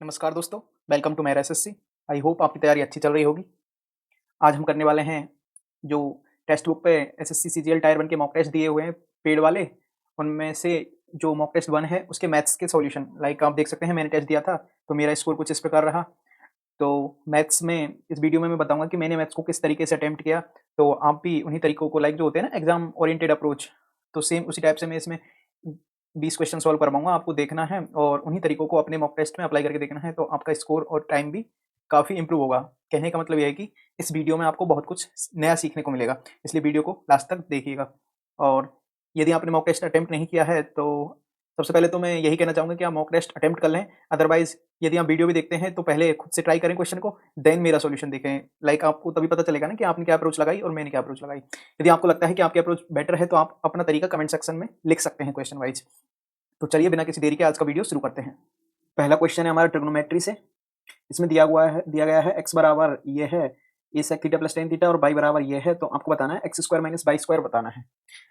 नमस्कार दोस्तों, welcome to मेरा एसएससी। आई होप आपकी तैयारी अच्छी चल रही होगी। आज हम करने वाले हैं जो टेक्स्ट बुक पे एसएससी सीजीएल टायर 1 के मॉक टेस्ट दिए हुए हैं पेड वाले, उनमें से जो मॉक टेस्ट 1 है उसके मैथ्स के सॉल्यूशन। लाइक आप देख सकते हैं मैंने टेस्ट दिया था तो मेरा स्कोर कुछ इस प्रकार रहा। तो मैथ्स में इस वीडियो में मैं बताऊंगा कि मैंने मैथ्स को किस तरीके से अटेम्प्ट किया, तो आप भी उन्हीं तरीकों को लाइक जो होते हैं ना एग्जाम ओरिएंटेड अप्रोच, तो सेम उसी टाइप से मैं इसमें 20 क्वेश्चन सॉल्व करवाऊंगा। आपको देखना है और उन्हीं तरीकों को अपने मॉक टेस्ट में अप्लाई करके देखना है, तो आपका स्कोर और टाइम भी काफ़ी इंप्रूव होगा। कहने का मतलब यह है कि इस वीडियो में आपको बहुत कुछ नया सीखने को मिलेगा, इसलिए वीडियो को लास्ट तक देखिएगा। और यदि आपने मॉक टेस्ट अटेम्प्ट नहीं किया है तो सबसे पहले तो मैं यही कहना चाहूँगा कि आप मॉक टेस्ट अटेम्प्ट कर लें। अदरवाइज़ यदि आप वीडियो भी देखते हैं तो पहले खुद से ट्राई करें क्वेश्चन को, देन मेरा सॉल्यूशन देखें। लाइक आपको तभी पता चलेगा ना कि आपने क्या अप्रोच लगाई और मैंने क्या अप्रोच लगाई। यदि आपको लगता है कि आपकी अप्रोच बेटर है तो आप अपना तरीका कमेंट सेक्शन में लिख सकते हैं क्वेश्चन वाइज। तो चलिए बिना किसी देरी के आज का वीडियो शुरू करते हैं। पहला क्वेश्चन है हमारा ट्रिग्नोमेट्री से। इसमें दिया गया है x बराबर ये है a sec theta plus tan theta और y बराबर ये है, तो आपको बताना है x square minus y square बताना है।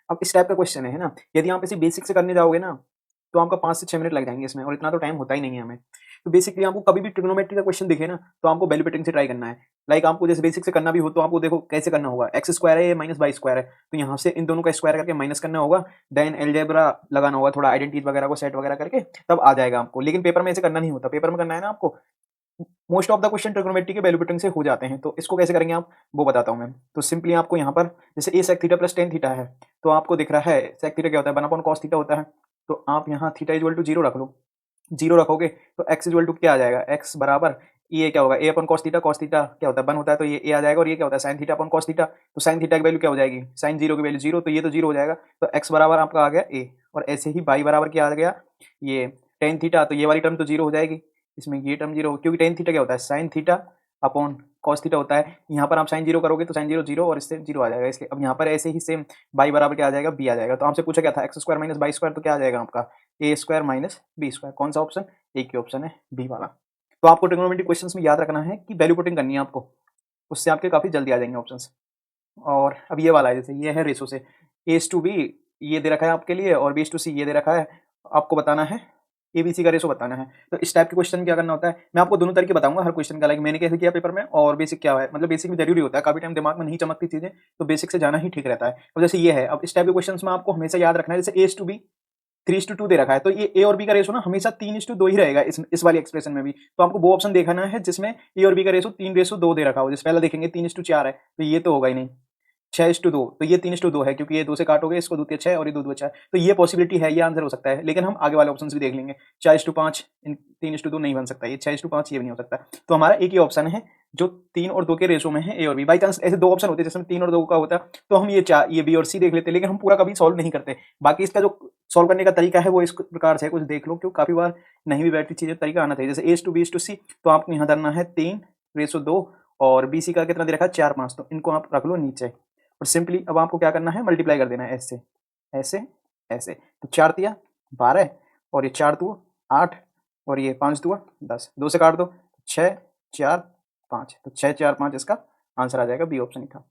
अब इस टाइप का क्वेश्चन है ना, यदि आप इसे बेसिक से करने जाओगे ना तो आपका 5 से 6 मिनट लग जाएंगे इसमें, और इतना तो टाइम होता ही नहीं है हमें। तो बेसिकली आपको कभी भी ट्रिग्नोमेट्री का क्वेश्चन दिखे ना तो आपको वैल्यू पुटिंग से ट्राई करना है। लाइक आपको जैसे बेसिक से करना भी हो तो आपको देखो कैसे करना होगा। एक्स स्क्वायर है माइनस वाई स्क्वायर है, तो यहाँ से इन दोनों का स्क्वायर करके माइनस करना होगा, देन अलजेब्रा लगाना होगा, थोड़ा आइडेंटिटी वगैरह को सेट वगैरह करके तब आ जाएगा आपको। लेकिन पेपर में ऐसे करना नहीं होता, पेपर में करना है ना आपको most of the question trigonometry के वैल्यू पुटिंग से हो जाते हैं। तो इसको कैसे करेंगे आप वो बताता हूँ मैं। तो सिंपली आपको यहाँ पर जैसे a sec theta plus tan theta है, तो आपको दिख रहा है सेक थीटा क्या होता है, 1 अपॉन कॉस थीटा होता है। तो आप यहाँ थीटा इक्वल टू 0 रख लो। 0 रखोगे तो एक्स इक्वल टू क्या आ जाएगा, एक्स बराबर ये क्या होगा, ए अपॉन कॉस थीटा क्या होता है 1 होता है, तो ये ए आ जाएगा। और ये क्या होता है sine theta upon cos theta, तो साइन थीटा की वैल्यू क्या हो जाएगी, साइन 0 की वैल्यू 0, तो ये तो 0 हो जाएगा। तो एक्स बराबर आपका आ गया ए। और ऐसे ही बाई बराबर क्या आ गया, ये टेन थीटा, तो ये वाली टर्म तो 0 हो जाएगी, इसमें ये टर्म 0, क्योंकि टेन थीटा क्या होता है sine theta upon cos theta होता है। यहाँ पर आप साइन 0 करोगे तो साइन 0 0 और इससे 0 आ जाएगा इसके। अब यहाँ पर ऐसे ही सेम बाई बराबर क्या आ जाएगा, बी आ जाएगा। तो आपसे पूछा क्या था x square minus by square, तो क्या आ जाएगा आपका ए स्क्वायर माइनस बी स्क्वायर। कौन सा ऑप्शन, एक ही ऑप्शन है बी वाला। तो आपको ट्रिग्नोमेट्री क्वेश्चंस में याद रखना है कि वैल्यू पुटिंग करनी है आपको, उससे आपके काफी जल्दी आ जाएंगे ऑप्शंस। और अब ये वाला है, जैसे ये है रेशो से एस टू बी ये दे रखा है आपके लिए और बी टू सी ये दे रखा है, आपको बताना है एबीसी का रेशो बताना है। तो इस टाइप के क्वेश्चन क्या करना होता है, मैं आपको दोनों तरीके बताऊंगा हर क्वेश्चन का। लाइक मैंने कैसे किया पेपर में और बेसिक क्या है, मतलब बेसिक में जरूरी होता है, काफी टाइम दिमाग में नहीं चमकती चीजें, तो बेसिक से जाना ही ठीक रहता है। अब जैसे ये है, अब इस टाइप के क्वेश्चन में आपको हमेशा याद रखना है, जैसे एस टू बी 3:2 दे रखा है, तो ये ए और बी का रेशो ना हमेशा 3:2 ही रहेगा इस वाली एक्सप्रेशन में भी। तो आपको वो ऑप्शन देखना है जिसमें ए और बी का रेशो 3:2 दे रखा हो। जैसे पहला देखेंगे 3:4 है, तो ये तो होगा ही नहीं। 6:2, तो ये 3:2 है, क्योंकि ये 2 से काटोगे इसको 2 6 और ये 2 2 6, तो ये पॉसिबिलिटी है, ये आंसर हो सकता है। लेकिन हम आगे वाले ऑप्शंस भी देख लेंगे। 4:5 3:2 नहीं बन सकता, ये 6:5 ये भी नहीं हो सकता। तो हमारा एक ही ऑप्शन है जो 3 और 2 के रेशो में है, ए और बी। बाई चांस ऐसे दो ऑप्शन होते हैं जिसमें 3 और 2 का होता है तो हम ये बी और सी देख लेते हैं, लेकिन हम पूरा कभी सॉल्व नहीं करते। बाकी इसका जो सॉल्व करने का तरीका है वो इस प्रकार से कुछ देख लो, क्यों काफी बार नहीं भी बैठती चीजें, तरीका आना चाहिए। जैसे ए टू सी, तो आपको यहाँ धरना है 3:2 और बी सी का कितना दे रखा है 4 5, तो इनको आप रख लो नीचे। और सिंपली अब आपको क्या करना है, मल्टीप्लाई कर देना है ऐसे ऐसे ऐसे। तो 4 तिया 12 और ये 4 दो 8 और ये 5 दुआ 10, 2 से काट दो 6 4 5, तो 6 4 5 इसका आंसर आ जाएगा, बी ऑप्शन ही था।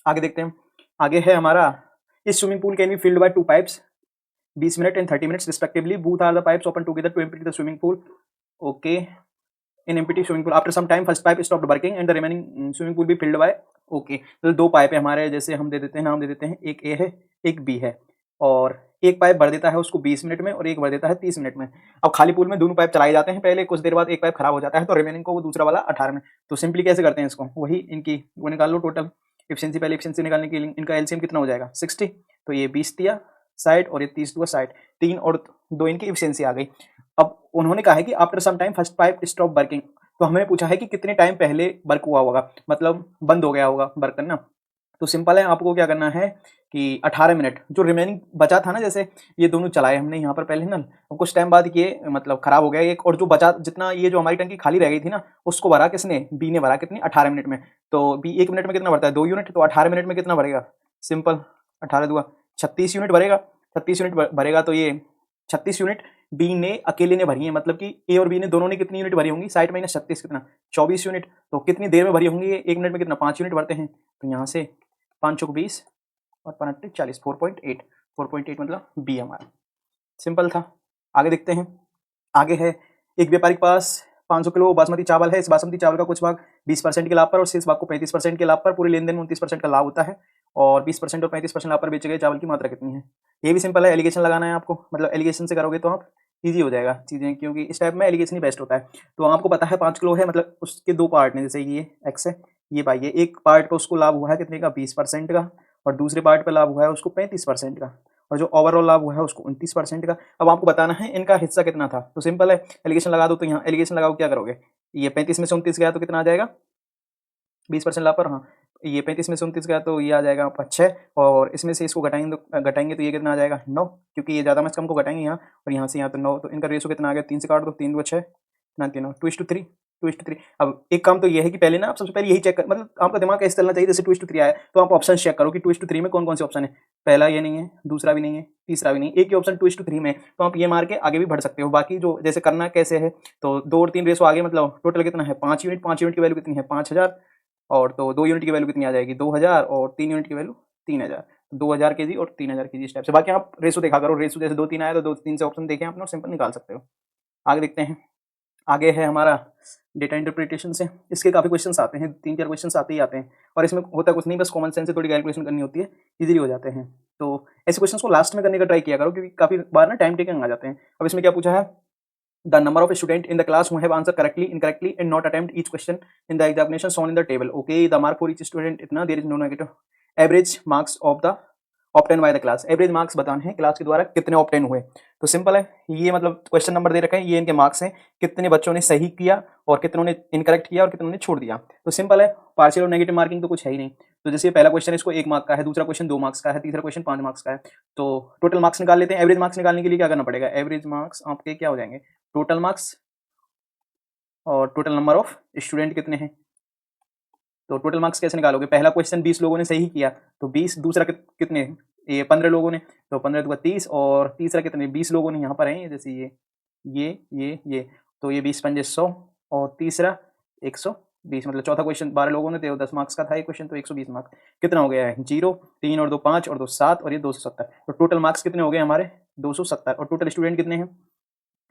आगे देखते हैं, आगे है हमारा इस swimming pool can be filled by 2 pipes 20 minute and 30 minutes respectively, both are the pipes open together to empty the swimming pool. Okay, in empty swimming pool after some time first pipe stopped working and the remaining swimming pool be filled by okay. तो दो pipe है हमारे, जैसे हम दे देते हैं, नाम दे देते हैं, एक ए है एक बी है, और एक पाइप भर देता है उसको 20 मिनट में और एक भर देता है 30 मिनट में। अब खाली पूल में दोनों पाइप चलाए जाते हैं, पहले कुछ देर बाद एक पाइप खराब हो जाता है तो रिमेनिंग को वो दूसरा वाला 18 में। तो सिंपली कैसे करते हैं इसको, वही इनकी वो निकाल लो टोटल एफिशिएंसी। पहले एफिशिएंसी निकालने के लिए इनका एलसीएम कितना हो जाएगा 60, तो ये 20 दिया साइड और ये 30 दुआ साइड, 3 और 2 इनकी एफिशिएंसी आ गई। अब उन्होंने कहा है कि after some time first pipe stop working, तो हमें पूछा है कि कितने टाइम पहले वर्क हुआ होगा, मतलब बंद हो गया होगा वर्क करना। तो सिंपल है, आपको क्या करना है कि 18 मिनट जो रिमेनिंग बचा था ना, जैसे ये दोनों चलाए हमने यहाँ पर पहले नल, और कुछ टाइम बाद ये मतलब खराब हो गया एक, और जो बचा जितना ये जो हमारी टंकी खाली रह गई थी ना उसको भरा किसने, बी ने भरा, कितनी 18 मिनट में। तो बी 1 मिनट में कितना भरता है 2 यूनिट, तो 18 मिनट में कितना भरेगा, सिंपल 18 दुआ 36 यूनिट भरेगा। 36 यूनिट भरेगा, तो ये 36 यूनिट बी ने अकेले ने भरी है, मतलब कि ए और बी ने दोनों ने कितनी यूनिट भरी होंगी, 60 माइनस 36 कितना 24 यूनिट। तो कितनी देर में भरी होंगी, 1 मिनट में कितना 5 यूनिट भरते हैं, तो यहाँ से 5 चौक 20 और 5 40, 4.8 मतलब बी हमारा। सिंपल था। आगे देखते हैं, आगे है एक व्यापारी के पास 500 किलो बासमती चावल है, इस बासमती चावल का कुछ भाग 20% के लाभ पर और शेष भाग को 35% के लाभ पर, पूरे लेन देन में 29% का लाभ होता है और 20% और 35% लाभ पर बेचे गए चावल की मात्रा कितनी है। ये भी सिंपल है, एलिगेशन लगाना है आपको, मतलब एलिगेशन से करोगे तो आप ईजी हो जाएगा चीज़ें, क्योंकि इस टाइप में एलिगेशन ही बेस्ट होता है। तो आपको पता है 5 किलो है, मतलब उसके 2 पार्ट हैं, जैसे ये एक्स है, ये वाई है। एक पार्ट पर उसको लाभ हुआ है कितने का, 20% का, और दूसरे पार्ट पर लाभ हुआ है उसको 35% का, और जो ओवरऑल लाभ हुआ है उसको 29% का। अब आपको बताना है इनका हिस्सा कितना था, तो सिंपल है, एलिगेशन लगा दो। तो यहाँ एलिगेशन लगाओ, क्या करोगे, ये 35 में से 29 गया तो कितना आ जाएगा, 20% लाभ पर, हाँ, ये 35 में से 29 गया तो ये आ जाएगा आपका 6, और इसमें से इसको घटाएंगे तो ये कितना आ जाएगा 9, क्योंकि ये ज़्यादा में कम को घटाएंगे यहाँ, और यहाँ से यहाँ तो 9, तो इनका रेशो कितना आ गया, 3 से काट दो, 3 2 6, 9 2:3, 2:3। अब एक काम तो ये है कि पहले ना आप सबसे पहले यही चेक कर, मतलब आपका दिमाग कैसे चलना चाहिए, जैसे 2:3 आया तो आप ऑप्शन चेक करो कि 2:3 में कौन कौन से ऑप्शन है। पहला ये नहीं है, दूसरा भी नहीं है, तीसरा भी नहीं, एक ही ऑप्शन 2:3 में, तो आप ये मार के आगे भी बढ़ सकते हो। बाकी जो जैसे करना कैसे है, तो 2 और 3 रेशो आगे, मतलब टोटल कितना है 5 यूनिट, 5 यूनिट की वैल्यू कितनी है 5000, और तो 2 यूनिट की वैल्यू कितनी आ जाएगी 2000, और 3 यूनिट की वैल्यू 3000, 2000 केजी और 3000 केजी, इस टाइप से। बाकी आप रेशो देखा करो, रेशो जैसे 2 3 आया तो 2 3 से ऑप्शन देखें आपने और सिंपल निकाल सकते हो। आगे देखते हैं, आगे है हमारा डेटा इंटरप्रिटेशन से। इसके काफ़ी क्वेश्चंस आते हैं, 3-4 क्वेश्चंस आते ही आते हैं, और इसमें होता कुछ नहीं, बस कॉमन सेंस से थोड़ी कैलकुलेशन करनी होती है, इजीली हो जाते हैं। तो ऐसे क्वेश्चंस को लास्ट में करने का ट्राई किया करो, क्योंकि काफ़ी बार ना टाइम टेकिंग आ जाते हैं। अब इसमें क्या पूछा है, the number of student in the class who have answer correctly, incorrectly and not attempt each question in the examination shown in the table. Okay, the mark for each student इतना, there is no negative. Average marks of the obtain by the class, average marks बताने हैं class के द्वारा कितने obtain हुए। तो simple है, ये मतलब क्वेश्चन नंबर दे रखे हैं, ये इनके मार्क्स हैं, कितने बच्चों ने सही किया और कितनों ने इनकरेक्ट किया और कितनों ने छोड़ दिया। तो सिंपल है, पार्शियल और नेगेटिव मार्किंग तो कुछ है ही नहीं। तो जैसे पहला क्वेश्चन इसको 1 मार्क का है, दूसरा क्वेश्चन 2 मार्क्स का है, तीसरा क्वेश्चन 5 मार्क्स का है। तो टोटल मार्क्स निकाल लेते हैं। एवरेज मार्क्स निकालने के लिए क्या करना पड़ेगा, एवरेज मार्क्स आपके क्या हो जाएंगे, टोटल मार्क्स और टोटल नंबर ऑफ स्टूडेंट कितने हैं। तो टोटल मार्क्स कैसे निकालोगे, पहला क्वेश्चन 20 लोगों ने सही किया तो 20, दूसरा कितने, ये 15 लोगों ने, तो 15 दूगा 30, और तीसरा कितने 20 लोगों ने यहाँ पर हैं, जैसे ये तो ये 20 पंजे 100, और तीसरा 120, मतलब चौथा क्वेश्चन 12 लोगों ने, तो 10 मार्क्स का था ये क्वेश्चन, तो 120 मार्क्स कितना हो गया है, 0, 3 और 2 5 और 2 7 और ये 270। तो टोटल मार्क्स कितने हो गए हमारे 270, और टोटल स्टूडेंट कितने हैं,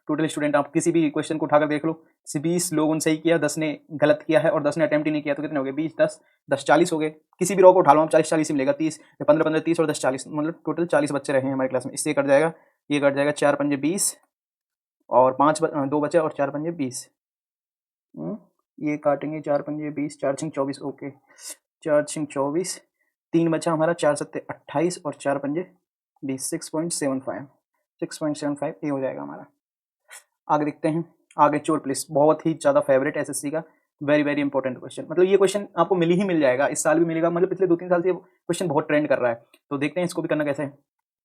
टोटल स्टूडेंट आप किसी भी क्वेश्चन को उठाकर देख लो, 20 लोगों ने सही किया, 10 ने गलत किया है और 10 ने अटेम्प्ट ही नहीं किया, तो कितने हो गए 20 10 10 40 हो गए। किसी भी रो को उठा लो आप, 40 40 ही मिलेगा, 30 15 15 30 और 10 40, मतलब टोटल 40 बच्चे रहे हैं हमारी क्लास में। इससे कट जाएगा, ये कट जाएगा 4 पंजे 20 और 2 बचे और 4 पंजे 20, ये काटेंगे 4 पंजे 20, 4 6 24, ओके 4 6 24, 3 बचा हमारा, 4 7 28 और 4 पंजे 20, 6.75 ये हो जाएगा हमारा। आगे देखते हैं, आगे चोर पुलिस, बहुत ही ज़्यादा फेवरेट एसएससी का, वेरी वेरी इंपॉर्टेंट क्वेश्चन, मतलब ये क्वेश्चन आपको मिल जाएगा, इस साल भी मिलेगा, मतलब पिछले 2-3 साल से क्वेश्चन बहुत ट्रेंड कर रहा है। तो देखते हैं इसको भी करना कैसे है।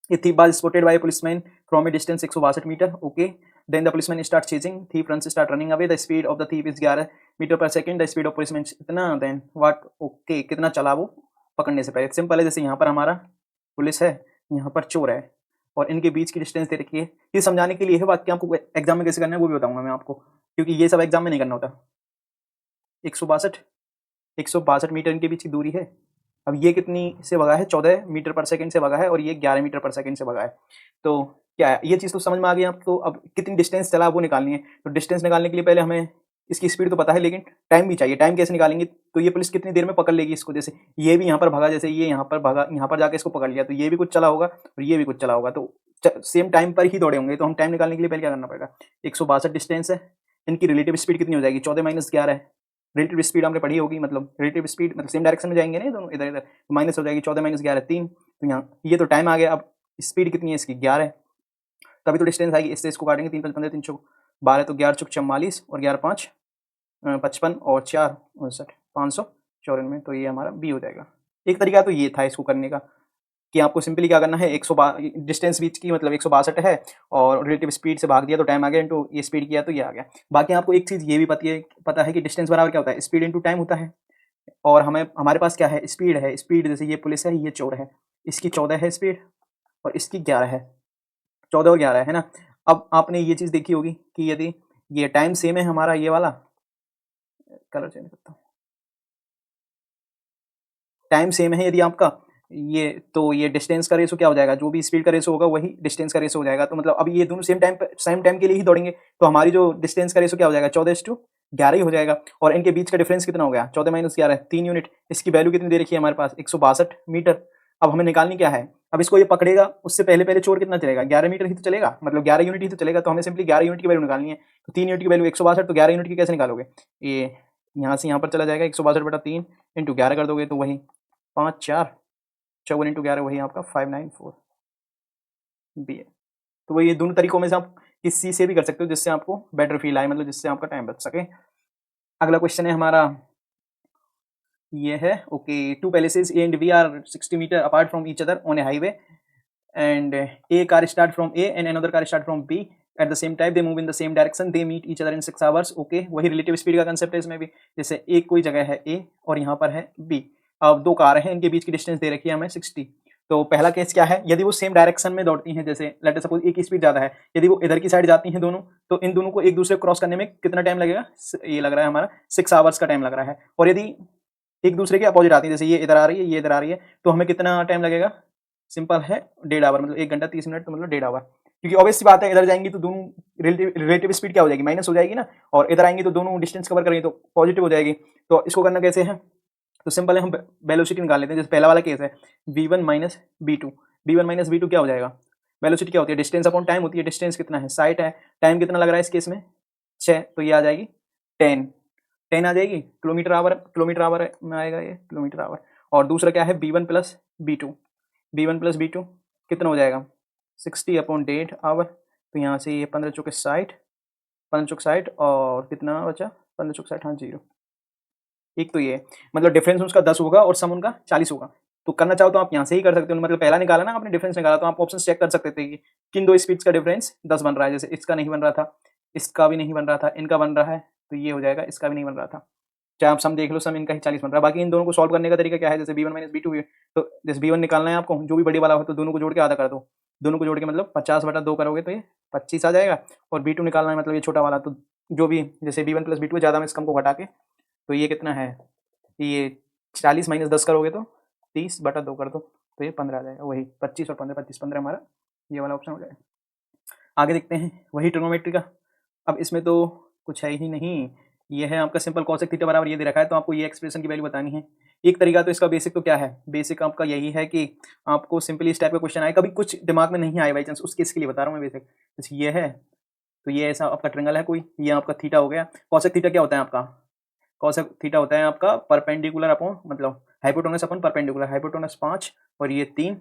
A thief was spotted by a policeman from a distance 162 metre, okay, then the policeman start chasing, thief runs start running away, the speed of the thief is 11 metre पर second, the speed of policeman इतना, then what, okay, कितना चला वो पकड़ने से पहले। Simple है, जैसे यहाँ पर हमारा पुलिस है, यहाँ पर चोर है, और इनके बीच की डिस्टेंस दे रखी है। ये समझाने के लिए है, बाकी आपको एग्जाम में कैसे करना है वो भी बताऊंगा मैं आपको, क्योंकि ये सब एग्जाम में नहीं करना होता। 162 मीटर इनके बीच की दूरी है। अब ये कितनी से भगा है, 14 मीटर पर सेकंड से भगा है, और ये 11 मीटर पर सेकंड से भगा है। तो क्या है, ये चीज़ तो समझ में आ गई आपको। अब कितनी डिस्टेंस चला वो निकालनी है। तो डिस्टेंस निकालने के लिए पहले हमें इसकी स्पीड तो पता है, लेकिन टाइम भी चाहिए। टाइम कैसे निकालेंगे, तो ये पुलिस कितनी देर में पकड़ लेगी इसको, जैसे ये भी यहाँ पर भागा, जैसे ये यहाँ पर भागा, यहाँ पर जाके इसको पकड़ लिया, तो ये भी कुछ चला होगा और ये भी कुछ चला होगा, तो सेम टाइम पर ही दौड़े होंगे। तो हम टाइम निकालने के लिए पहले क्या करना पड़ेगा, 162 डिस्टेंस है, इनकी रिलेटिव स्पीड कितनी हो जाएगी, 14 - 11 है। रिलेटिव स्पीड हमने पढ़ी होगी, मतलब रिलेटिव स्पीड मतलब सेम डायरेक्शन में जाएंगे ना दोनों, इधर इधर, तो माइनस हो जाएगी, 14 - 11 3। तो यहाँ ये तो टाइम आ गया। अब स्पीड कितनी है इसकी 11, तभी तो डिस्टेंस आएगी। इससे इसको काटेंगे, 3 5 15 3 चौक 12, तो 11 चौक 44 और 11 5 55 और 4 59 594, तो ये हमारा बी हो जाएगा। एक तरीका तो ये था इसको करने का, कि आपको सिंपली क्या करना है, 162 डिस्टेंस बीच की, मतलब 162 है, और रिलेटिव स्पीड से भाग दिया तो टाइम आ गया, इंटू ये स्पीड किया तो ये आ गया। बाकी आपको एक चीज़ ये भी पता है कि डिस्टेंस बराबर क्या होता है, स्पीड इंटू टाइम होता है। और हमारे पास क्या है, स्पीड है। स्पीड जैसे ये पुलिस है, ये चोर है, इसकी 14 है स्पीड और इसकी 11 है, 14 और 11 है ना। अब आपने ये चीज़ देखी होगी कि यदि ये टाइम सेम है हमारा, ये वाला कलर चेंज करता हूँ, टाइम सेम है, यदि आपका ये तो ये डिस्टेंस का रेशो क्या हो जाएगा, जो भी स्पीड का रेशो होगा वही डिस्टेंस का रेशो हो जाएगा। तो मतलब अब ये दोनों सेम टाइम के लिए ही दौड़ेंगे, तो हमारी जो डिस्टेंस का रेशो क्या हो जाएगा, 14:11 ही हो जाएगा। और इनके बीच का डिफरेंस कितना हो गया, 14 - 11, 3 यूनिट। इसकी वैल्यू कितनी दे रखी है हमारे पास, 162 मीटर। अब हमें निकालनी क्या है, अब इसको ये पकड़ेगा उससे पहले पहले चोर कितना चलेगा, 11 मीटर ही तो चलेगा, मतलब 11 यूनिट ही तो चलेगा। तो हमें सिंपली 11 यूनिट की वैल्यू निकालनी है। तो 3 यूनिट की वैल्यू 162, तो 11 यूनिट की कैसे निकालोगे, ये यहाँ से यहाँ पर चला जाएगा, 162/3 इंटू 11 कर दोगे तो वही 5 4 54 इंटू 11 वही आपका 594 बी है। तो वही ये दोनों तरीकों में से आप किसी से भी कर सकते हो जिससे आपको बेटर फील आए, मतलब जिससे आपका टाइम बच सके। अगला क्वेश्चन है हमारा ये है, okay, two palaces A and B are 60 metre apart from each other on a highway and a car start from A and another car start from B at the same time, they move in the same direction, they meet each other in 6 hours। okay, वही relative speed का concept है इसमें भी। जैसे एक कोई जगह है A और यहाँ पर है B, अब दो कार हैं, इनके बीच की डिस्टेंस दे रखी है हमें 60। तो पहला केस क्या है, यदि वो सेम डायरेक्शन में दौड़ती हैं, जैसे लेट सपोज एक की स्पीड ज़्यादा है, यदि वो इधर की साइड जाती हैं दोनों, तो इन दोनों को एक दूसरे क्रॉस करने में कितना टाइम लगेगा, ये लग रहा है हमारा 6 आवर्स का टाइम लग रहा है। और यदि एक दूसरे के अपोजिट आती है, जैसे ये इधर आ रही है, ये इधर आ रही है, तो हमें कितना टाइम लगेगा, सिंपल है 1.5 आवर, मतलब 1 घंटा 30 मिनट, तो मतलब 1.5 आवर। क्योंकि ऑब्वियस सी बात है, इधर जाएंगी तो दोनों रिलेटिव स्पीड क्या हो जाएगी, माइनस हो जाएगी ना, और इधर आएंगी तो दोनों डिस्टेंस कवर करेंगे तो पॉजिटिव हो जाएगी। तो इसको करना कैसे है, तो सिंपल है, हम वेलोसिटी निकाल लेते हैं। जैसे पहला वाला केस है v1 - v2, v1 - v2 क्या हो जाएगा, वेलोसिटी क्या होती है, डिस्टेंस अपॉन टाइम होती है। डिस्टेंस कितना है, 60 है, टाइम कितना लग रहा है इस केस में 6, तो ये आ जाएगी 10 आ जाएगी, किलोमीटर आवर में आएगा ये, किलोमीटर आवर। और दूसरा क्या है, b1 + b2 कितना हो जाएगा, 60/8 आवर। तो यहाँ से ये 15 चौके 60, 15 चौक 60 और कितना बचा, 15 चौक 60, हाँ 0। एक तो ये मतलब डिफरेंस उसका 10 होगा और सम उनका 40 होगा। तो करना चाहो तो आप यहाँ से ही कर सकते हो, मतलब पहला निकाला ना आपने डिफरेंस निकाला, तो आप ऑप्शन चेक कर सकते थे कि किन दो स्पीड्स का डिफरेंस 10 बन रहा है। जैसे इसका नहीं बन रहा था, इसका भी नहीं बन रहा था, इनका बन रहा है, तो ये हो जाएगा, इसका भी नहीं बन रहा था। चाहे आप सम देख लो, सम इनका ही 40 बन रहा है। बाकी इन दोनों को सॉल्व करने का तरीका क्या है, जैसे b1 - b2 तो जैसे b1 निकालना है आपको, जो भी बड़ी वाला हो तो दोनों को जोड़ के आधा कर दो, दोनों को जोड़ के मतलब 50/2 करोगे तो ये 25 आ जाएगा। और b2 निकालना है, मतलब ये छोटा वाला, तो जो भी जैसे b1 + b2 ज़्यादा में इस कम को घटा के, तो ये कितना है, ये 40 - 10 करोगे तो 30/2 कर दो, तो ये 15 आ जाएगा। वही 25 और 15, 25 15 हमारा ये वाला ऑप्शन हो जाएगा। आगे देखते हैं वही ट्रिग्नोमेट्री का। अब इसमें तो कुछ है ही नहीं, ये है आपका सिंपल cosec थीटा बराबर ये दे रखा है, तो आपको ये एक्सप्रेशन की वैल्यू बतानी है। एक तरीका तो इसका बेसिक तो क्या है, बेसिक आपका यही है कि आपको सिंपली इस टाइप का क्वेश्चन आए, कभी कुछ दिमाग में नहीं आए बाई चांस, उस केस के लिए बता रहा हूँ मैं बेसिक। जैसे ये है, तो ये ऐसा आपका ट्रिंगल है कोई, ये आपका थीटा हो गया। cosec थीटा क्या होता है आपका, cosec थीटा होता है आपका परपेंडिकुलर अपॉन, मतलब हाइपोटेनस अपॉन परपेंडिकुलर, हाइपोटेनस 5 और ये 3,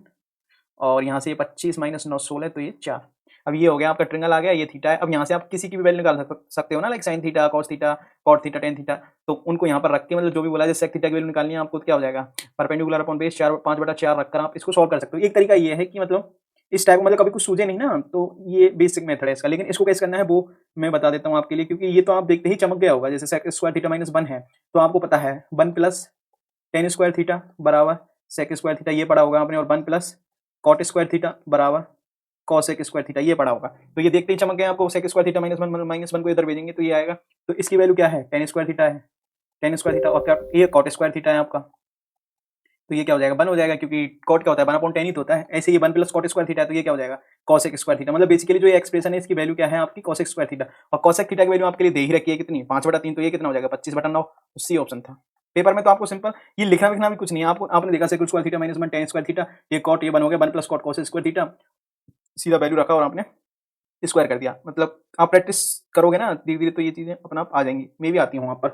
और यहाँ से ये 25 - 9 16, तो ये 4। अब ये हो गया आपका ट्रिंगल आ गया, ये थीटा है। अब यहाँ से आप किसी की भी वैल्यू निकाल सकते हो ना, like sine theta, cos theta, cot theta, tan theta, तो उनको यहाँ पर रख के, मतलब जो भी बोला जैसे सेक थीटा की वैल्यू निकालनी है आपको, तो क्या हो जाएगा, परपेंडिकुलर अपॉन बेस 4 5/4 रखकर आप इसको सॉल्व कर सकते हो। एक तरीका ये है कि मतलब इस टाइप, मतलब कभी कुछ सूझे नहीं ना, तो ये बेसिक मेथड है इसका। लेकिन इसको कैसे करना है वो मैं बता देता हूँ आपके लिए, क्योंकि ये तो आप देखते ही चमक गया होगा। जैसे सेक स्क्वायर थीटा -1 है, तो आपको पता है 1 + tan स्क्वायर थीटा बराबर सेक स्क्वायर थीटा, ये पढ़ा होगा आपने, और 1 + कॉट स्क्वायर थीटा बराबर कॉसेक स्क्वायर थीटा, ये पढ़ा होगा। तो ये देखते ही चमक गया आपको, सेक स्क्वायर थीटा -1 को इधर भेजेंगे तो ये आएगा। तो इसकी वैल्यू क्या है, tan स्क्वायर थीटा है, tan स्क्वायर थीटा, और क्या ये कॉट स्क्वायर थीटा है आपका, तो ये क्या हो जाएगा, 1 हो जाएगा, क्योंकि कॉट क्या होता है 1/tan ही तो होता है। ऐसे ये 1 + कॉट स्क्वायर थीटा है, तो ये क्या हो जाएगा, कॉसेक स्क्वायर थीटा। मतलब बेसिकली जो ये एक्सप्रेशन है इसकी वैल्यू क्या है आपकी, कॉसेक स्क्वायर थीटा। और कॉसेक थीटा की वैल्यू आपके लिए दे ही रखी है कितनी, 5/3, तो ये कितना हो जाएगा 25/9, सी ऑप्शन था। पेपर में तो आपको सिंपल ये लिखना विखना भी कुछ नहीं है, आपको आपने देखा sec square theta -1 tan square theta, ये कॉट, ये 1 हो गया 1 + कॉट कॉसेक स्क्वायर थीटा, सीधा वैल्यू रखा और आपने स्क्वायर कर दिया। मतलब आप प्रैक्टिस करोगे ना धीरे धीरे, तो ये चीजें अपना आप आ जाएंगी, मैं भी आती हूँ वहां पर।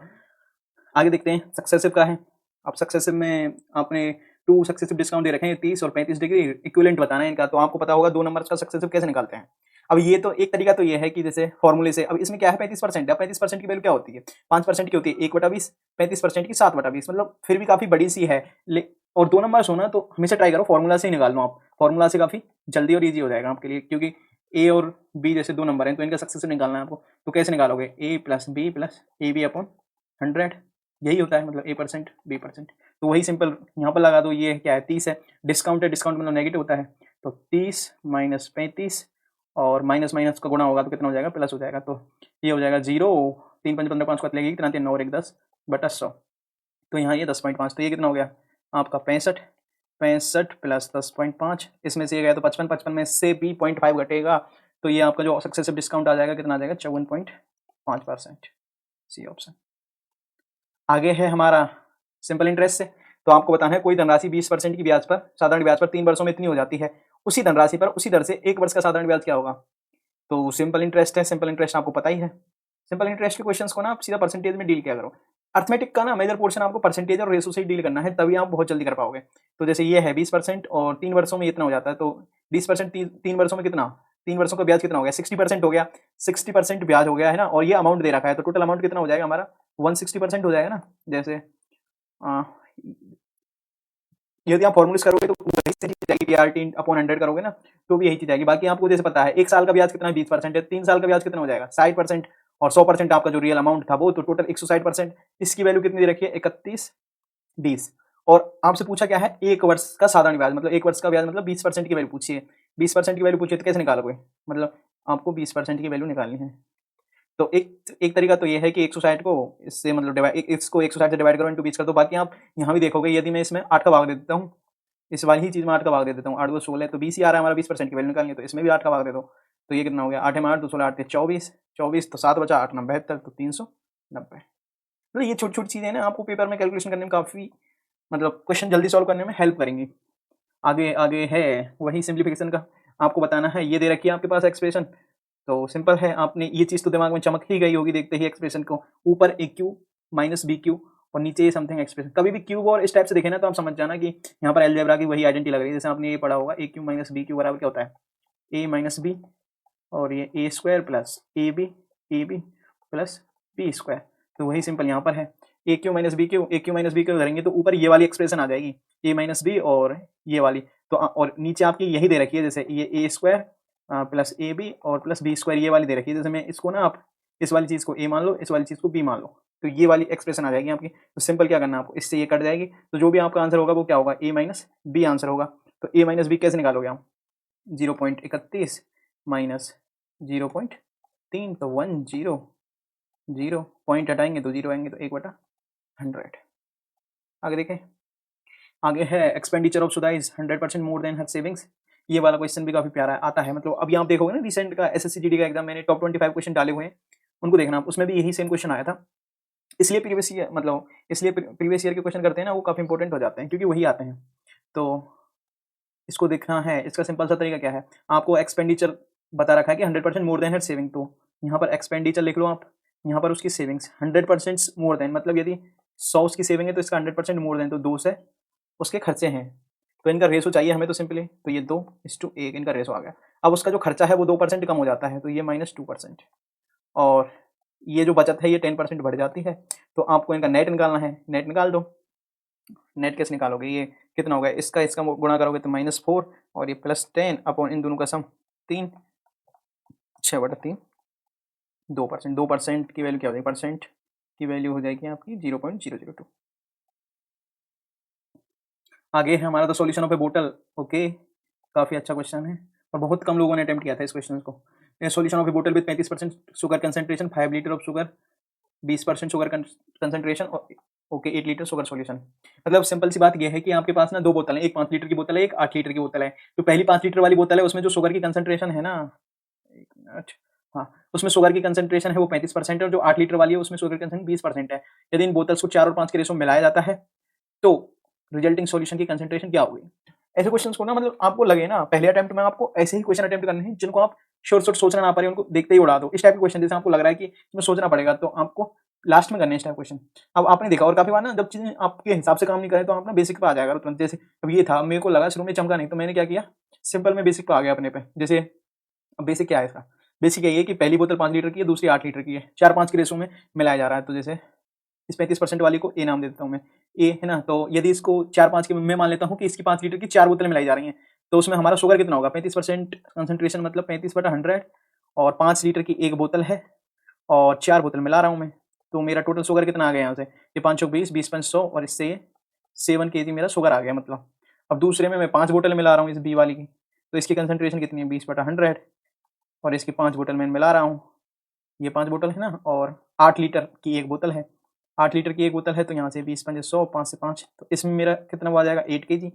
आगे देखते हैं सक्सेसिव का है। अब सक्सेसिव में आपने 2 सक्सेसिव डिस्काउंट दे रखे हैं, 30 और 35 डिग्री, इक्विवेलेंट बताना है इनका। तो आपको पता होगा 2 नंबर्स का सक्सेसिव कैसे निकालते हैं। अब ये तो एक तरीका तो ये है कि जैसे फॉर्मूले से, अब इसमें क्या है 35% है, 35% की वैल्यू क्या होती है, 5% की होती है 1/20, 35% की 7/20, मतलब फिर भी काफी बड़ी सी है। और 2 नंबर्स हो ना, तो हमेशा ट्राई करो फॉर्मूला से ही निकाल लो आप, फॉर्मूला से काफी जल्दी और ईजी हो जाएगा आपके लिए, क्योंकि ए और बी जैसे 2 नंबर हैं, तो इनका सक्सेसिव निकालना है आपको। तो कैसे निकालोगे, a + b + ab/100, यही होता है, मतलब a% b%। तो वही सिंपल यहाँ पर लगा दो, ये क्या है 30 है, डिस्काउंट है, डिस्काउंट मतलब नेगेटिव होता है, तो 30 - 35 और माइनस माइनस का गुणा होगा तो कितना हो जाएगा, प्लस हो जाएगा। तो ये हो जाएगा 0, 3 5 15 5 को लगेगी कितना, 3 9 और 1 10/100। तो यहाँ ये 10.5, तो ये कितना हो गया आपका 65 65 प्लस 10.5, इसमें से ये गया तो 55, 55 में से भी 0.5 घटेगा तो ये आपका जो सक्सेसिव डिस्काउंट आ जाएगा कितना आ जाएगा 54.5%, सी ऑप्शन। आगे है हमारा सिंपल इंटरेस्ट से, तो आपको बताना है कोई धनराशि 20% की ब्याज पर, साधारण ब्याज पर 3 वर्षों में इतनी हो जाती है, उसी धनराशि पर उसी दर से 1 वर्ष का साधारण ब्याज क्या होगा? तो सिंपल इंटरेस्ट है, सिंपल इंटरेस्ट आपको पता ही है। सिंपल इंटरेस्ट के क्वेश्चंस को ना आप सीधा परसेंटेज में डील किया करो। अर्थमेटिक का ना मेजर पोर्शन आपको परसेंटेज और रेशो से डील करना है, तभी आप बहुत जल्दी कर पाओगे। तो जैसे ये है 20% और 3 वर्षों में इतना हो जाता है, तो 20% 3 वर्षों में कितना, 3 वर्षों का ब्याज कितना हो गया? 60% हो गया, 60% ब्याज हो गया है ना, और ये अमाउंट दे रखा है, तो टोटल अमाउंट कितना हो जाएगा हमारा? 160% हो जाएगा ना। जैसे यदि आप फॉर्मूलेस करोगे तो वही चीज जाएगी, PRT अपॉन 100 करोगे ना तो भी यही चीज आएगी। बाकी आपको जैसे पता है 1 साल का ब्याज कितना है? 20% है, 3 साल का ब्याज कितना हो जाएगा? 60%, और 100% आपका जो रियल अमाउंट था वो, तो टोटल 160%। इसकी वैल्यू कितनी दे रखी है? 3120। और आपसे पूछा क्या है? 1 वर्ष का साधारण ब्याज, मतलब 1 वर्ष का ब्याज मतलब 20% की वैल्यू पूछी है। 20% की वैल्यू पूछी है तो कैसे निकालोगे? मतलब आपको 20% की वैल्यू निकालनी है। तो एक तरीका तो ये है कि 160 को इससे मतलब इसको 160 से डिवाइड करो, इंटू 20 कर दो। बाकी आप यहाँ भी देखोगे, यदि मैं इसमें 8 का भाग दे देता हूँ, इस वाली ही चीज में 8 का भाग दे देता हूँ, 8 2 16, तो 20 ही आ रहा है हमारा 20% की वैल्यू निकालनी है, तो इसमें भी 8 का भाग दे दो, तो ये कितना हो गया? 8 में 8 2 16 8 24, 24 तो 7 बचा 8 9 72, तो 390। मतलब ये छोटी छोटी चीजें ना आपको पेपर में कैलकुलेशन करने में काफी, मतलब क्वेश्चन जल्दी सॉल्व करने में हेल्प करेंगी। आगे आगे है वही सिंप्लीफिकेशन का, आपको बताना है। ये दे रखी है आपके पास एक्सप्रेशन, तो सिंपल है, आपने ये चीज तो दिमाग में चमक ही गई होगी देखते ही एक्सप्रेशन को। ऊपर ए क्यू माइनस बी क्यू और नीचे ये समथिंग एक्सप्रेशन। कभी भी क्यूब और इस टाइप से देखे ना तो आप समझ जाना कि यहाँ पर अलजेब्रा की वही आइडेंटिटी लग रही है। जैसे आपने ये पढ़ा होगा A cube minus B cube बराबर क्या होता है? ए माइनस बी और ये A square plus A B plus B square. तो वही सिंपल यहाँ पर है, A cube minus B cube करेंगे तो ऊपर ये वाली एक्सप्रेशन आ जाएगी, ए माइनस बी और ये वाली। तो और नीचे आपकी यही दे रखी है, जैसे ये A square plus A B और प्लस बी स्क्वायर, ये वाली दे रखी है। जैसे मैं इसको ना, आप इस वाली चीज़ को ए मान लो, इस वाली चीज़ को बी मान लो, तो ये वाली एक्सप्रेशन आ जाएगी आपकी। तो सिंपल क्या करना है आपको, इससे ये कट जाएगी, तो जो भी आपका आंसर होगा वो क्या होगा? ए माइनस बी आंसर होगा। तो ए माइनस बी कैसे निकालोगे आप? 0.31 माइनस 0.3, तो 100, पॉइंट हटाएंगे तो 0 आएंगे, तो 1/100। आगे देखें, आगे है expenditure of Sudha is 100% more than her savings. ये वाला क्वेश्चन भी काफी प्यारा आता है। मतलब अभी आप देखोगे ना, रिसेंट का SSC GD का एग्जाम मैंने टॉप 25 क्वेश्चन डाले हुए हैं, उनको देखना आप, उसमें भी यही सेम क्वेश्चन आया था। इसलिए प्रीवियस ईयर के क्वेश्चन करते हैं ना, वो काफी इंपॉर्टेंट हो जाते हैं क्योंकि वही आते हैं। तो इसको देखना है, इसका सिंपल सा तरीका क्या है, आपको एक्सपेंडिचर बता रखा है कि 100% मोर देन हर सेविंग, तो यहाँ पर एक्सपेंडिचर लिख लो आप, यहाँ पर उसकी सेविंग्स 100% मोर देन, मतलब यदि 100 उसकी सेविंग है तो इसका 100% मोर देन, तो 2 से उसके खर्चे हैं, तो इनका रेशो चाहिए हमें, तो सिंपली तो ये 2:1 इनका रेशो आ गया। अब उसका जो खर्चा है वो 2% कम हो जाता है, तो ये -2%, और ये जो बचत है ये 10% बढ़ जाती है। तो आपको इनका नेट निकालना है, नेट निकाल दो। नेट कैसे निकालोगे? ये कितना होगा, इसका गुणा करोगे तो -4 और ये +10 अपॉन इन दोनों का सम 3, 6/3, 2%। 2% की वैल्यू क्या हो जाएगी? परसेंट की वैल्यू हो जाएगी आपकी 0.002। आगे है हमारा द सॉल्यूशन ऑफ ए बोतल। ओके, काफ़ी अच्छा क्वेश्चन है और बहुत कम लोगों ने अटेम्प्ट किया था इस क्वेश्चन को। सॉल्यूशन ऑफ ए बोतल with 35% sugar concentration, 5 litre of sugar, 20% sugar concentration, okay 8 litre sugar solution. मतलब सिंपल सी बात यह है कि आपके पास ना 2 बोतल है, एक 5 लीटर की बोतल है, एक 8 लीटर की बोतल है। तो पहली 5 लीटर वाली बोतल है, उसमें जो शुगर की कंसंट्रेशन है ना, एक मिनट, हाँ, उसमें शुगर की कंसंट्रेशन है वो 35% है, और जो 8 लीटर वाली है उसमें शुगर की कंसंट्रेशन 20% है। यदि इन बोतल्स को 4 और 5 के रेशो में मिलाया जाता है तो रिजल्टिंग सॉल्यूशन की कंसंट्रेशन क्या होगी? ऐसे क्वेश्चंस को ना, मतलब आपको लगे ना पहले अटेम्प्ट में आपको ऐसे ही क्वेश्चन अटेम्प्ट करने हैं जिनको आप शॉर्ट सोचना ना पारे, उनको देखते ही उड़ा दो। इस टाइप के क्वेश्चन जैसे आपको लग रहा है कि इसमें सोचना पड़ेगा, तो आपको लास्ट में करने इस टाइप क्वेश्चन। अब आपने देखा और काफी बार ना, जब चीजें आपके हिसाब से काम नहीं करें तो आप ना बेसिक पे आ जाएगा तुरंत। जैसे अब ये था, मेरे को लगा शुरू में चमका नहीं, तो मैंने क्या किया, सिंपल में बेसिक पे आ गया अपने पे। जैसे अब बेसिक क्या है इसका? बेसिक यही है कि पहली बोतल 5 लीटर की है, दूसरी 8 लीटर की है, 4-5 के रेशो में मिलाया जा रहा है। तो जैसे इस 35% वाली को ए नाम दे देता हूँ मैं, ए है ना। तो यदि इसको 4-5 के मैं मान लेता हूँ कि इसकी 5 लीटर की 4 बोतलें मिलाई जा रही हैं, तो उसमें हमारा शुगर कितना होगा? 35% कंसंट्रेशन, मतलब 35/100, और 5 लीटर की एक बोतल है और 4 बोतल मिला रहा हूँ मैं, तो मेरा टोटल शुगर कितना आ गया यहाँ से? ये 5 चौक 20, 20 100, और इससे ये 7 kg मेरा शुगर आ गया। मतलब अब दूसरे में मैं 5 बोतल मिला रहा हूँ इस बी वाली की, तो इसकी कंसंट्रेशन कितनी है? 20/100, और इसकी 5 बोतल मैं मिला रहा हूँ, ये 5 बोतल है ना, और 8 लीटर की एक बोतल है, 8 लीटर की एक बोतल है, तो यहाँ से 20 5 100, 5 से 5, तो इसमें मेरा कितना आ जाएगा? 8 kg।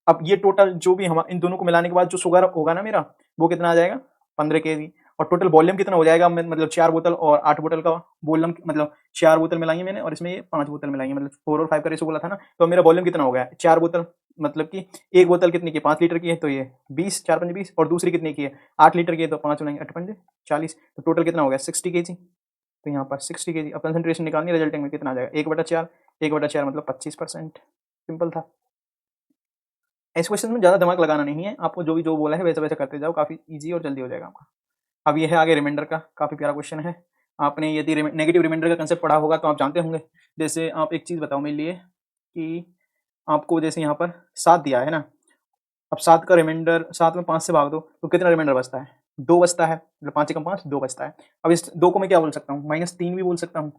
अब ये टोटल जो भी हम इन दोनों को मिलाने के बाद जो शुगर होगा ना मेरा, वो कितना आ जाएगा 15 kg। और टोटल वॉल्यूम कितना हो जाएगा, मतलब 4 बोतल और 8 बोतल का वॉल्यूम, मतलब 4 बोतल मिलाई है मैंने और इसमें ये 5 बोतल मिलाई है, मतलब 4 और 5 का रेशो बोला था ना। तो मेरा वॉल्यूम कितना हो गया, 4 बोतल, मतलब कि एक बोतल कितनी की 5 लीटर की है, तो ये 20, 4 पंजे 20, और दूसरी कितनी की है 8 लीटर की है, तो 5 मिलाएंगे 8 पंजे 40, तो टोटल कितना हो गया 60 kg। तो यहाँ पर 60 kg। अब कंसंट्रेशन निकालनी, रिजल्टिंग में कितना आ जाएगा 1/4, 1/4 मतलब 25%। सिंपल था। इस क्वेश्चन में ज़्यादा दिमाग लगाना नहीं है, आपको जो भी जो बोला है वैसा वैसा करते जाओ, काफ़ी ईजी और जल्दी हो जाएगा आपका। अब ये है आगे रिमाइंडर का, काफ़ी प्यारा क्वेश्चन है। आपने यदि नेगेटिव रिमाइंडर का कंसेप्ट पढ़ा होगा तो आप जानते होंगे। जैसे आप एक चीज़ बताओ मेरे लिए कि आपको जैसे यहाँ पर 7 दिया है ना, अब 7 का रिमाइंडर, 7 में 5 से भाग दो तो कितना रिमाइंडर बचता है, 2 बचता है, मतलब 5 एकम 5, 2 बचता है। अब इस 2 को मैं क्या बोल सकता हूँ, -3 भी बोल सकता हूँ,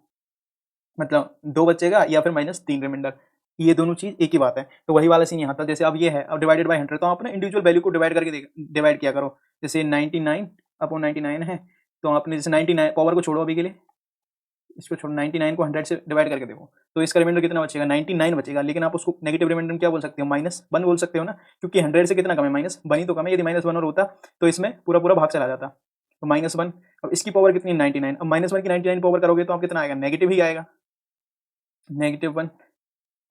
मतलब 2 बचेगा या फिर -3 रिमाइंडर, ये दोनों चीज़ एक ही बात है। तो वही वाला सीन यहाँ था। जैसे अब ये है, अब डिवाइडेड बाय 100, तो आप ना इंडिविजुअल वैल्यू को डिवाइड करके डिवाइड किया करो। जैसे 99/99 है, तो आपने जैसे 99 पावर को छोड़ो अभी के लिए, इसको छोड़ो, 99 को 100 से डिवाइड करके देखो, तो इसका रिमाइंडर कितना बचेगा 99 बचेगा। लेकिन आप उसको नेगेटिव रिमाइंडर में क्या बोल सकते हो, -1 बोल सकते हो ना, क्योंकि 100 से कितना कम है, -1 ही तो कम है। यदि -1 और होता तो इसमें पूरा पूरा भाग चला जाता, तो -1। अब इसकी पावर कितनी 99, अब -1 की 99 पावर करोगे तो आप कितना आएगा, नेगेटिव ही आएगा, -1।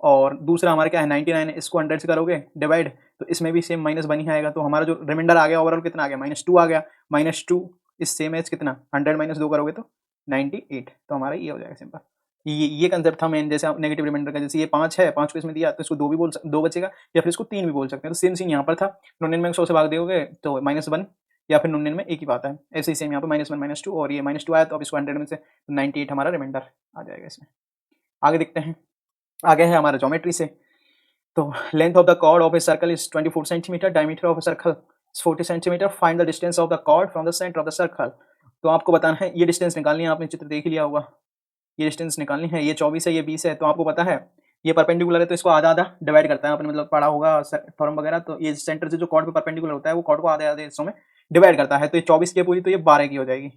और दूसरा हमारा क्या है 99 है, इसको 100 से करोगे डिवाइड, तो इसमें भी सेम -1 ही आएगा। तो हमारा जो रिमाइंडर आ गया ओवरऑल कितना आ गया, -2 आ गया। -2 इस सेम एज कितना 100 - 2 करोगे तो 98। तो हमारा ये हो जाएगा सिंपल। ये कंसेप्ट था मेन। जैसे आप नेगेटिव रिमाइंडर का, जैसे ये 5 है, 5 को इसमें दिया तो इसको 2 भी बोल 2 बचेगा, या फिर इसको 3 भी बोल सकते हैं। तो सेम सीन यहाँ पर था, 99 100 से भाग दोगे तो -1, या फिर 99 एक ही बात है। ऐसे ही सेम यहाँ पर -1 -2, और ये -2 आया तो अब इसको 100 में से 98 हमारा रिमाइंडर आ जाएगा इसमें। आगे देखते हैं, आगे है हमारा ज्योमेट्री से। तो length of the chord of a circle is 24 centimetre, diameter of a circle is 40 centimetre, find the distance of the chord from the centre of the circle. तो आपको बताना है, ये डिस्टेंस निकालनी है, आपने चित्र देख ही लिया होगा, ये डिस्टेंस निकालनी है। ये 24 है, ये 20 है, तो आपको पता है ये परपेंडिकुलर है, तो इसको आधा आधा डिवाइड करता है, आपने मतलब पढ़ा होगा फॉर्म वगैरह। तो ये सेंटर से जो कॉर्ड पे परपेंडिकुलर होता है वो कॉर्ड को आधे आधे हिस्सों में डिवाइड करता है। तो ये 24 की है पूरी, तो ये 12 की हो जाएगी।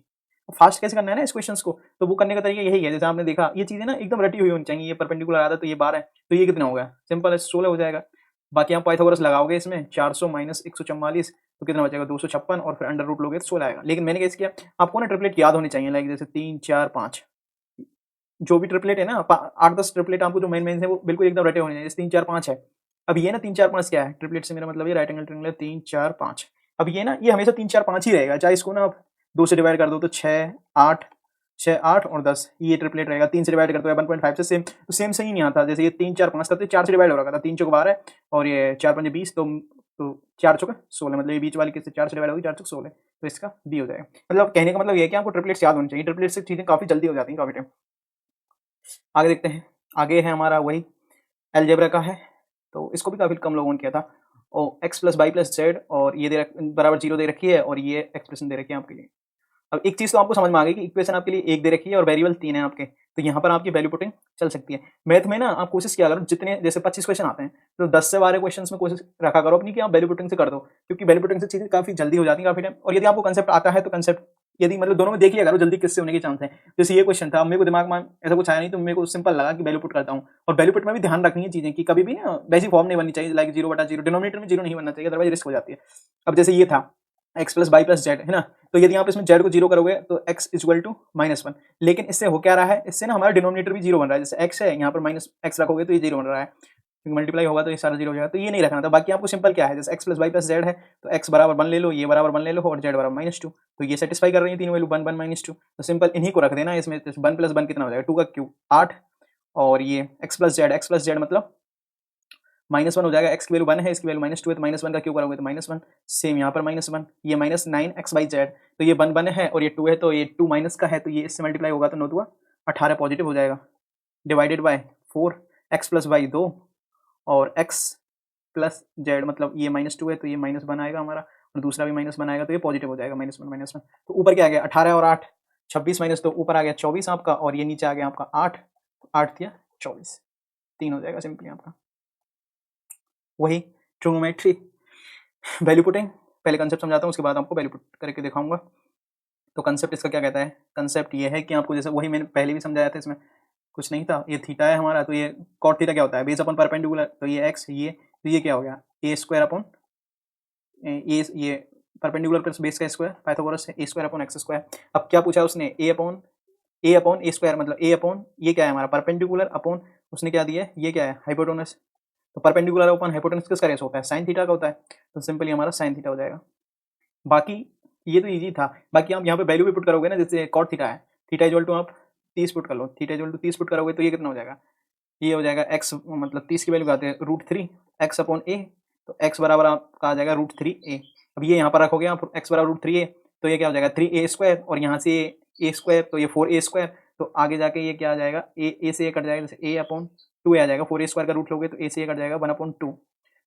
फास्ट कैसे करना है ना इस क्वेश्चन को, तो वो करने का तरीका यही है। जैसे आपने देखा, ये चीजें ना एकदम रटी हुई होनी चाहिए। ये परपेंडिकुलर आधा, तो ये 12 है, तो ये कितना हो गया, सिंपल है 16 हो जाएगा। बाकी आप पाइथागोरस लगाओगे इसमें, 400 - 144, तो कितना बचेगा 256, और फिर अंडर रूट लोगे तो 16 आएगा। लेकिन मैंने कैसे किया, आपको ना ट्रिपलेट याद होनी चाहिए, लाइक जैसे 3 4 5, जो भी ट्रिपलेट है ना 8-10 ट्रिपलेट आपको जो मेन मेन है वो बिल्कुल एकदम रटे होने चाहिए। जैसे 3 4 5 है, अब ये ना 3 4 5 क्या है, ट्रिपलेट से मेरा मतलब ये राइट एंगल ट्रायंगल 3 4 5। अब ये ना ये हमेशा 3 4 5 ही रहेगा, चाहे इसको ना आप 2 से डिवाइड कर दो तो 6 8, 6 8 और 10, ये ट्रिपलेट रहेगा। 3 से डिवाइड करते हो 1.5 से सेम, तो सेम सही नहीं आता। जैसे ये 3 4 5 था तो 4 से डिवाइड हो रहा था, 3 चौक 12 और ये 4 5 20, तो 4 चौक 16, मतलब ये बीच वाली किससे 4 से डिवाइड होगी, 4 चौक 16, तो इसका बी हो जाएगा। मतलब कहने का मतलब ये है कि आपको ट्रिपलेट्स याद होनी चाहिए, ट्रिपलेट से चीजें काफी जल्दी हो जाती हैं काफी टाइम। आगे देखते हैं, आगे है हमारा वही अलजेब्रा का है, तो इसको भी काफी कम लोगों ने किया था। और x + y + z, और ये बराबर 0 दे रखी है, और ये एक्सप्रेशन दे रखी है आपके लिए। अब एक चीज तो आपको समझ में आ गई कि इक्वेशन आपके लिए 1 दे रखी है और वेरिएबल 3 है आपके, तो यहाँ पर आपकी वैल्यू पुटिंग चल सकती है। मैथ में ना आप कोशिश किया करो, जितने जैसे 25 क्वेश्चन आते हैं तो 10 से 12 क्वेश्चन में कोशिश रखा करो अपनी कि आप वैल्यू पुटिंग से कर दो, क्योंकि वैल्यू पुटिंग से चीजें काफी जल्दी हो जाती है काफी टाइम। और यदि आपको कंसेप्ट आता है तो कंसेप्ट यदि मतलब दोनों में देख लिया करो, जल्दी किससे होने के चांस है। जैसे ये क्वेश्चन था, मेरे को दिमाग में ऐसा कुछ आया नहीं, तो मेरे को सिंपल लगा कि वैल्यू पुट करता हूँ। और वैल्यू पुट में भी ध्यान रखनी है चीजें कि कभी भी ना बेसिक फॉर्म नहीं बननी चाहिए, लाइक 0/0, डिनोमिनेटर में 0 नहीं बनना चाहिए, अदरवाइज रिस्क हो जाती है। अब जैसे ये था x + y + z है ना, तो यदि आप इसमें z को 0 करोगे तो x = -1, लेकिन इससे हो क्या रहा है, इससे ना हमारा डिनोमिनेटर भी 0 बन रहा है। जैसे x है, यहाँ पर -x रखोगे तो ये 0 बन रहा है, मल्टीप्लाई होगा तो ये सारा 0 हो जाएगा, तो ये नहीं रखना था। बाकी आपको सिंपल क्या है, जैसे x + y + z है, तो x बराबर 1 ले लो, ये बराबर 1 ले लो, और z बराबर -2, तो ये सेटिस्फाई कर रही है तीनों वैल्यू 1 1 -2, तो सिंपल इन्हीं को रख देना इसमें। 1 + 1 कितना हो जाएगा, 2 का क्यूब 8, और ये x + z मतलब -1 हो जाएगा। x की वैल्यू 1 है, इसकी वैल्यू -2 है, तो -1 का क्यूब करोगे तो -1, सेम यहाँ पर -1, ये -9xyz, तो ये 1 1 है और ये 2 है, तो ये 2 माइनस का है, तो ये इससे मल्टीप्लाई होगा तो 9 2 18 पॉजिटिव हो जाएगा, डिवाइडेड बाय 4, x + y 2, और x + z मतलब ये -2 है, तो ये -1 आएगा हमारा, और दूसरा भी -1 आएगा, तो ये पॉजिटिव हो जाएगा, -1 -1। तो ऊपर क्या आ गया 18 और 8 26 माइनस, तो ऊपर आ गया 24 आपका, और ये नीचे आ गया आपका 8, 8 या 24, 3 हो जाएगा सिंपली आपका। वही ट्रिग्नोमेट्री वैल्यू पुटिंग, पहले कंसेप्ट समझाता हूँ, उसके बाद आपको वैल्यू पुट करके दिखाऊंगा। तो कंसेप्ट इसका क्या कहता है, कंसेप्ट ये है कि आपको जैसे वही मैंने पहले भी समझाया था, इसमें कुछ नहीं था, ये थीटा है हमारा, तो ये कॉट थीटा क्या होता है, बेस अपन परपेंडिकुलर, तो ये एक्स, ये तो ये क्या हो गया, ए स्क्वायर अपॉन ये परपेंडिकुलर प्लस बेस का स्क्वायर, पाइथागोरस से ए स्क्वायर अपॉन एक्स स्क्वायर। अब क्या पूछा उसने, ए अपॉन ए स्क्वायर, मतलब ए अपॉन ये क्या है हमारा परपेंडिकुलर अपॉन उसने क्या दिया है, ये क्या है हाइपोटेनस। तो परपेंडिकुलर अपॉन हाइपोटेनस किसका रेस होता है, साइन थीटा का होता है, तो सिंपली हमारा साइन थीटा हो जाएगा। बाकी ये तो इजी था। बाकी आप यहाँ पे वैल्यू भी पुट करोगे ना, जैसे कॉट थीटा है, थीटा इक्वल टू आप 30 पुट कर लो, थीटा इक्वल टू 30 पुट करोगे तो ये कितना हो जाएगा, ये हो जाएगा x, मतलब 30 की वैल्यू आते हैं √3 x अपॉन ए, तो x बराबर आपका आ जाएगा √3a। अब ये यहाँ पर रखोगे आप x बराबर √3a, तो ये क्या हो जाएगा 3a स्क्वायर, और यहाँ से a स्क्वायर तो ये 4a स्क्वायर, तो आगे जाके ये क्या आ जाएगा, a से a कट जाएगा, जैसे a अपॉन 2 आ जाएगा, 4a स्क्वायर का रूट लोगे तो a से a कट जाएगा 1/2,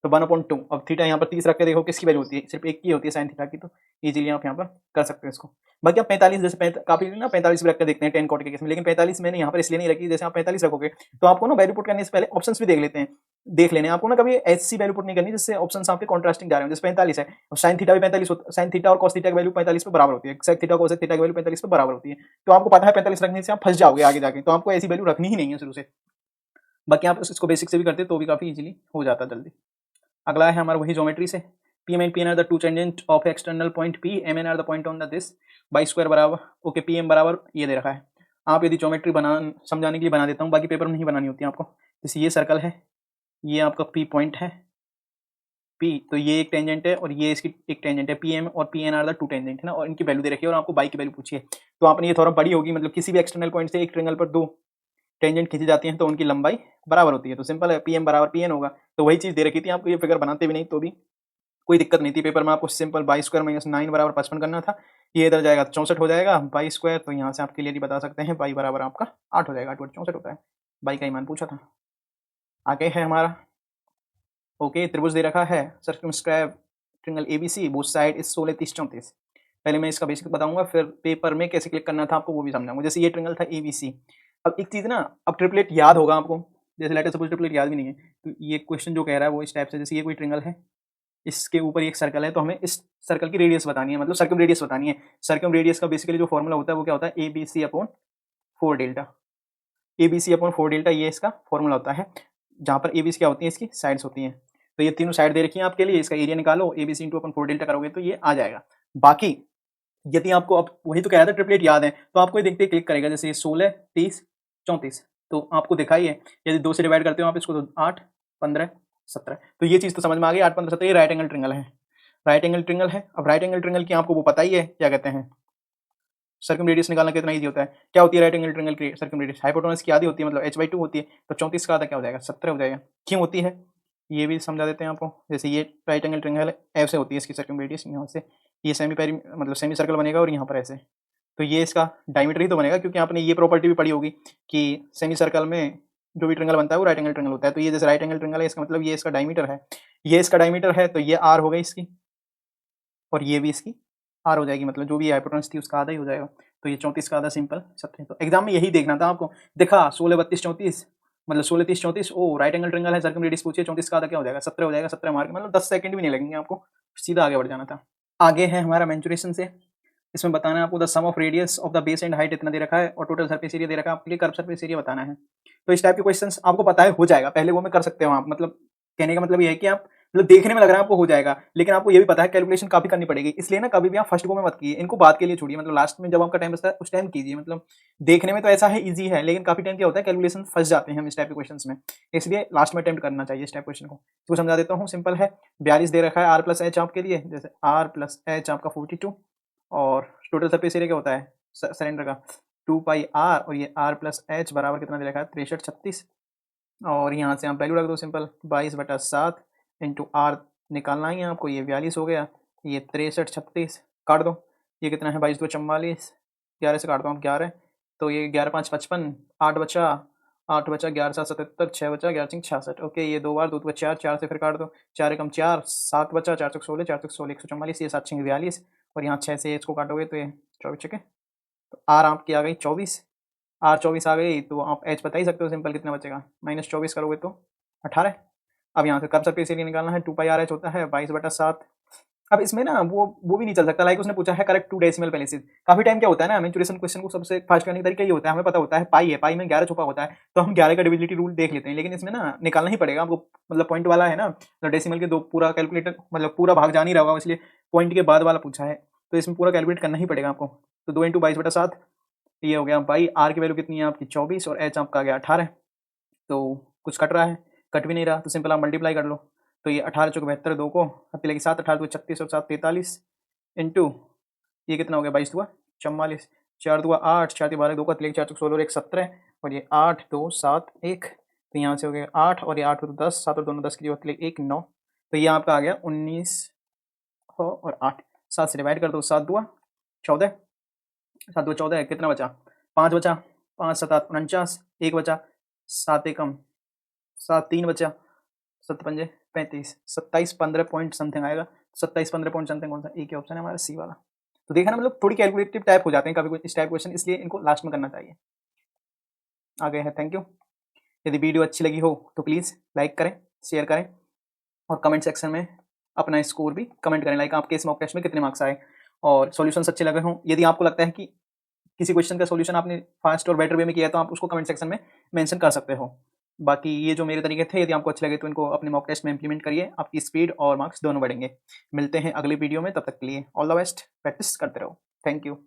तो 1/2। अब थीटा यहाँ पर 30 रख के देखो किसकी वैल्यू होती है, सिर्फ एक की होती है साइन थीटा की, तो इजीली आप यहाँ पर कर सकते हो इसको। बाकी आप 45, जैसे काफी ना 45 भी रख कर देखते हैं 10 कॉट के केस में, लेकिन 45 मैंने यहाँ पर इसलिए नहीं रखी, जैसे आप 45 रखोगे तो आपको ना वैल्यू पुट करने से पहले ऑप्शंस भी देख लेने आपको ना, कभी ऐसी वैल्यू पुट नहीं करनी जिससे ऑप्शंस आपके कॉन्ट्रास्टिंग जा रहे हैं। जैसे 45 है, साइन थीटा भी 45 होता है, साइन थीटा और कॉस थीटा की वैल्यू 45 पे बराबर होती है, सेक थीटा कोसेक थीटा की वैल्यू 45 पे बराबर होती है, तो आपको पता है 45 रखने से आप फंस जाओगे आगे जाके, तो आपको ऐसी वैल्यू रखनी ही नहीं है शुरू से। बाकी आप इसको बेसिक से भी करते तो भी काफी इजीली हो जाता जल्दी। अगला है हमारा वही ज्योमेट्री से, P and P are the two tangent of external point P, M and are the point on the this by square बराबर ओके PM बराबर ये दे रखा है। आप यदि ज्योमेट्री समझाने के लिए बना देता हूँ, बाकी पेपर में नहीं बनानी होती आपको। जैसे ये सर्कल है, ये आपका P पॉइंट है, P तो ये एक टेंजेंट है और ये इसकी एक टेंजेंट है, PM और PN are the two tangent है ना, और इनकी वैल्यू दे रखी है और आपको बाई की वैल्यू पूछी है। तो आपने ये थोड़ा बड़ी होगी, मतलब किसी भी एक्सटर्नल पॉइंट से एक ट्रेंगल पर दो टेंजेंट खींची जाती हैं तो उनकी लंबाई बराबर होती है, तो सिंपल है PM बराबर PN होगा। तो वही चीज़ दे रखी थी आपको, ये फिगर बनाते भी नहीं तो भी कोई दिक्कत नहीं थी, पेपर में आपको सिंपल बाई स्क्वायर माइनस 9 बराबर 55 करना था, ये इधर जाएगा 64 हो जाएगा, बाई स्क्वायर तो यहाँ से आप क्लियरली बता सकते हैं बाई बराबर आपका 8 हो जाएगा, 8 बटे 64 होता है, बाई का ही मान पूछा था। आगे है हमारा ओके, त्रिभुज दे रखा है circumscribe triangle ABC, both side is 16 30 34। पहले मैं इसका बेसिक बताऊंगा, फिर पेपर में कैसे क्लिक करना था आपको वो भी समझाऊंगा। जैसे ये ट्रिंगल था ABC, अब एक चीज़ ना, अब ट्रिपलेट याद होगा आपको, जैसे लेटर सपोज ट्रिपलेट याद भी नहीं है, तो ये क्वेश्चन जो कह रहा है वो इस टाइप से, जैसे ये कोई ट्रिंगल है, इसके ऊपर एक सर्कल है, तो हमें इस सर्कल की रेडियस बतानी है, मतलब सर्कम रेडियस बतानी है। सर्कम रेडियस का बेसिकली जो फॉर्मूला होता है वो क्या होता है, ABC upon 4 delta, ABC upon 4 delta ये इसका फॉर्मूला होता है, जहाँ पर ABC क्या होती है, इसकी साइड्स होती हैं। तो ये तीनों साइड दे रखी है आपके लिए, इसका एरिया निकालो, ABC इंटू अपन 4 डेल्टा करोगे तो ये आ जाएगा। बाकी यदि आपको, अब वही तो कह रहा था ट्रिपलेट याद है, तो आपको ये देखते क्लिक करेगा, जैसे ये 16 30 34, तो आपको दिखाई है, यदि 2 से डिवाइड करते हो आप इसको तो 8 15 17, तो ये चीज़ तो समझ में आ गई, 8 15 17 ये राइट एंगल ट्रिंगल है, राइट एंगल ट्रिंगल है। अब राइट एंगल ट्रिंगल की आपको वो पता ही है क्या कहते हैं, सर्कम रेडियस निकालना कितना ईजी होता है, क्या होती है राइट एंगल ट्रिंगल की सर्कम रेडियस, हाइपोटेनस की आधी होती है, मतलब h/2 होती है, तो 34 का आधा क्या हो जाएगा 17 हो जाएगा। क्यों होती है ये भी समझा देते हैं आपको। जैसे ये राइट एंगल ट्रिंगल है, ऐसे होती है इसकी सर्कम रेडियस, यहाँ से ये मतलब सेमी सर्कल बनेगा और यहाँ पर ऐसे, तो ये इसका डायमीटर ही तो बनेगा, क्योंकि आपने ये प्रॉपर्टी भी पढ़ी होगी कि सेमी सर्कल में जो भी ट्रिंगल बनता है वो राइट एंगल ट्रिंगल होता है। तो ये जैसे राइट एंगल ट्रिंगल है, इसका मतलब ये इसका डायमीटर है, ये इसका डायमीटर है, तो ये r हो गई इसकी, और ये भी इसकी r हो जाएगी, मतलब जो भी हाइपोटेनस थी उसका आधा ही हो जाएगा। तो ये 34 का आधा सिंपल 17। तो एग्जाम में यही देखना था आपको, देखा 16 32 34, मतलब 16 30 34, ओ राइट एंगल ट्रिंगल है, सर्कम रेडियस पूछिए, 34 का आधा क्या हो जाएगा 17 हो जाएगा, 17 मार्क, मतलब 10 सेकंड भी नहीं लगेंगे आपको, सीधा आगे बढ़ जाना था। आगे है हमारा मेंचुरेशन से, इसमें बताना है आपको the sum of radius of the base and height इतना दे रखा है, और टोटल सरफेस एरिया दे रखा है, आपके लिए कर्व सरफेस एरिया बताना है। तो इस टाइप के क्वेश्चंस आपको पता है हो जाएगा, पहले वो में कर सकते हो आप, मतलब कहने का मतलब ये है कि आप, मतलब देखने में लग रहा है आपको हो जाएगा, लेकिन आपको ये भी पता है कैलकुलेशन काफी करनी पड़ेगी, इसलिए ना कभी भी आप फर्स्ट गो में मत कीजिए, इनको बात के लिए छोड़िए, मतलब लास्ट में जब आपका टाइम बचता है उस टाइम कीजिए। मतलब देखने में तो ऐसा है इजी है, लेकिन काफी टाइम क्या होता है कैलकुलेशन फंस जाते हैं हम इस टाइप के क्वेश्चन में, इसलिए लास्ट में अटेम्प्ट करना चाहिए इस टाइप क्वेश्चन को। इसको समझा देता हूँ, सिंपल है, 42 दे रखा है आर प्लस एच आपके लिए, जैसे आर प्लस एच आपका 42, और टोटल सरफेस एरिया क्या होता है सिलेंडर का 2 पाई आर, और ये आर प्लस एच बराबर कितना दे रखा है 63 36, और यहाँ से आप वैल्यू रख दो सिंपल 22/7 इंटू आर निकालना ही है आपको, ये 42 हो गया, ये 63 36 काट दो, ये कितना है 22 2 44, 11 से काटता हूँ 11, तो ये 11 5 55, 8 बचा 11 7 77, 6 बचा 11 5 66, ओके ये 2 बार 2 4 4 से फिर काट दो, 4 एकम 4 7 बचा 4 16 4 16 144, ये 7 6 42, और यहाँ 6 से इसको काटोगे तो ये 24 चुके, तो आर आपकी आ गई 24, आर 24 आ गई, तो आप एच बता ही सकते हो सिंपल कितना बचेगा, -24 करोगे तो 18। अब यहाँ से कर्व सरफेस एरिया निकालना है, 2 पाई आर एच होता है 22/7, अब इसमें ना वो भी नहीं चल सकता, लाइक उसने पूछा है करेक्ट 2 डेसिमल प्लेसेस। काफी टाइम क्या होता है ना, मेंचुरेशन क्वेश्चन को सबसे फास्ट करने का तरीका ये होता है, हमें पता होता है पाई है, पाई में 11 छुपा होता है, तो हम 11 का डिविजिबिलिटी रूल देख लेते हैं। लेकिन इसमें ना निकालना ही पड़ेगा आपको, मतलब पॉइंट वाला है ना, तो डेसिमल के 2 पूरा कैलकुलेटर, मतलब पूरा भाग जा नहीं रहा होगा, इसलिए पॉइंट के बाद वाला पूछा है, तो इसमें पूरा कैलकुलेट करना ही पड़ेगा आपको। तो 2 × 22/7 ये हो गया बाई। आर की वैल्यू कितनी है आपकी 24 और एच आपका आ गया 18। तो कुछ कट रहा है, कट भी नहीं रहा, तो सिंपल आप मल्टीप्लाई कर लो। तो ये 18 चौक 72, 2 को हत्ती लगी 7, 18 2 36 और 7 43 इंटू ये कितना हो गया 22 2 44, 4 2 8, 4 3 12, 2 को हत्ती लगी 4 चौक 16 और 1 17 और ये 8 2 7 1, तो यहाँ से हो गया 8 और ये 8 तो 10, 7 और दोनों 10 की हत्ती लगी 1 9, तो ये आपका आ गया 19 और 8, 7 से डिवाइड कर दो, 7 2 14, 7 2 14, कितना बचा 5 बचा, 5 7 8 49, 1 बचा, 7 1 7 3 बचा, 7 5 35, 27 15 पॉइंट समथिंग आएगा। 27 15 पॉइंट समथिंग कौन सा, एक ही ऑप्शन है हमारा सी वाला। तो देखा ना, मतलब थोड़ी कैलकुलेटिव टाइप हो जाते हैं कभी इस टाइप क्वेश्चन, इसलिए इनको लास्ट में करना चाहिए। आ गए हैं, थैंक यू। यदि वीडियो अच्छी लगी हो तो प्लीज़ लाइक करें, शेयर करें और कमेंट सेक्शन में अपना स्कोर भी कमेंट करें, लाइक आपके इस मॉक टेस्ट में कितने मार्क्स आए और सॉल्यूशंस अच्छे लगे हों। यदि आपको लगता है कि किसी क्वेश्चन का सॉल्यूशन आपने फास्ट और बेटर वे में किया है तो आप उसको कमेंट सेक्शन में मेंशन कर सकते हो। बाकी ये जो मेरे तरीके थे, यदि आपको अच्छे लगे तो इनको अपने मॉक टेस्ट में इंप्लीमेंट करिए, आपकी स्पीड और मार्क्स दोनों बढ़ेंगे। मिलते हैं अगले वीडियो में, तब तक के लिए ऑल द बेस्ट, प्रैक्टिस करते रहो। Thank you.